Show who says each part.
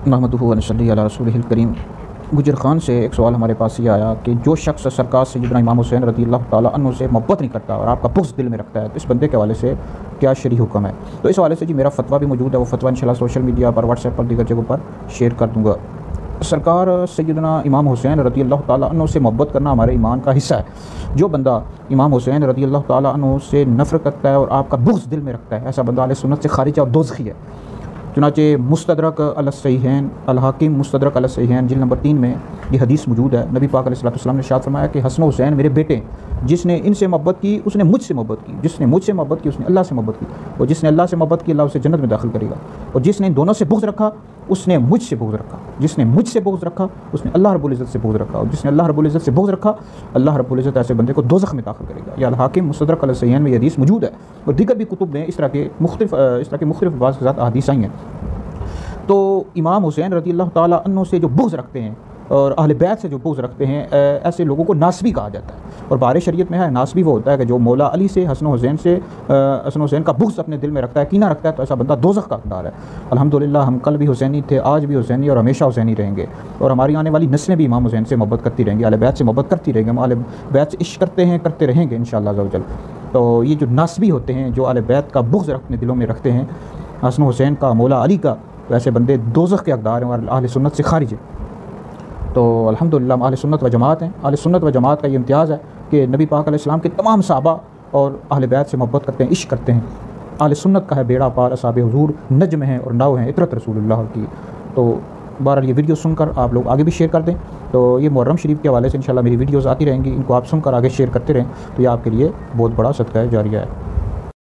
Speaker 1: नहमदुहु व नसल्ली अला रसूलिहिल करीम। गुजर खान से एक सवाल हमारे पास ये आया कि जो शख्स सरकार सैयदना इमाम हुसैन रज़ियल्लाहु ताला अन्हु से मोहब्बत नहीं करता और आपका बुग़्ज़ दिल में रखता है, तो इस बंदे के हवाले से क्या शरई हुक्म है। तो इस हवाले से जी मेरा फ़तवा भी मौजूद है, वो फ़तवा इंशाल्लाह सोशल मीडिया पर, व्हाट्सएप पर, दीगर जगहों पर शेयर कर दूँगा। सरकार सैयदना इमाम हुसैन रज़ियल्लाहु ताला अन्हु से मोहब्बत करना हमारे ईमान का हिस्सा है। जो बंदा इमाम हुसैन रज़ियल्लाहु ताला अन्हु से नफ़रत करता है और आपका बुग़्ज़ दिल में रखता है, ऐसा बंदा अहले सुन्नत से खारिज है और दोज़खी है। चुनाचे मुस्तदरक अल-सहीहैन अल-हाकिम मुस्तदरक अल-सहीहैन जिल्द नंबर 3 में ये हदीस मौजूद है। नबी पाक अलैहिस्सलातु वस्सलाम ने इरशाद फरमाया कि हसन हुसैन मेरे बेटे, जिसने इनसे मोहब्बत की उसने मुझसे मोहब्बत की, जिसने मुझसे मोहब्बत की उसने अल्लाह से मोहब्बत की, और जिसने अल्लाह से मोहब्बत की अल्लाह उसे जन्नत में दाखिल करेगा, और जिसने इन दोनों से बुग़्ज़ रखा उसने मुझसे बुग़्ज़ रखा, जिसने मुझसे बुग़्ज़ रखा उसने अल्लाह रब्बुल इज़्ज़त से बुग़्ज़ रखा, और जिसने अल्लाह रब्बुल इज़्ज़त से बुग़्ज़ रखा अल्लाह रब्बुल इज़्ज़त ऐसे बंदे को दोज़ख में दाखिल करेगा। यह अल-हाकिम मुस्तदरक अल-सहीहैन में ये हदीस मौजूद है, और दीगर भी कुतुब में इस तरह के मुख्तलिफ़ अल्फाज़ के साथ अहादीस आई हैं। तो इमाम हुसैन रज़ियल्लाहु ताला अन्हु से जो बुग़्ज़ रखते हैं और अहले बैत से जो बुग़्ज़ रखते हैं, ऐसे लोगों को नासबी कहा जाता है। और बारे शरीयत में है, नासबी वो होता है कि जो मौला अली से हसन हुसैन का बुग़्ज़ अपने दिल में रखता है, कीना रखता है, तो ऐसा बंदा दोज़ख का हक़दार है। अल्हम्दुलिल्लाह हम कल भी हुसैनी थे, आज भी हुसैनी और हमेशा हुसैनी रहेंगे, और हमारी आने वाली नस्लें भी इमाम हुसैन से मोहब्बत करती रहेंगी, अहले बैत से मोहब्बत करती रहेंगे। हम अहले बैत से इश्क़ करते हैं, करते रहेंगे इंशाअल्लाह अज़्ज़ व जल। तो ये जो नासबी होते हैं, जो अहले बैत का बुग़्ज़ अपने दिलों में रखते हैं, हसन हुसैन का, मौला अली का, तो ऐसे बंदे दोज़ख के हक़दार हैं और अहले सुन्नत से खारिज है। तो अल्हम्दुलिल्लाह हम अहले सुन्नत व जमात हैं। अहले सुन्नत व जमात का ये इम्तियाज़ है कि नबी पाक अलैहिस्सलाम के तमाम सहाबा और अहले बैत से मोहब्बत करते हैं, इश्क़ करते हैं। अहले सुन्नत का है बेड़ा पार, असहाबे हुज़ूर नज्म हैं और नाव हैं इतरत रसूलुल्लाह की। तो बहरहाल ये वीडियो सुनकर आप लोग आगे भी शेयर कर दें। तो ये मुहर्रम शरीफ के हवाले से इंशाल्लाह मेरी वीडियोज़ आती रहेंगी, इनको आप सुनकर आगे शेयर करते रहें, तो ये आपके लिए बहुत बड़ा सदका जारिया है।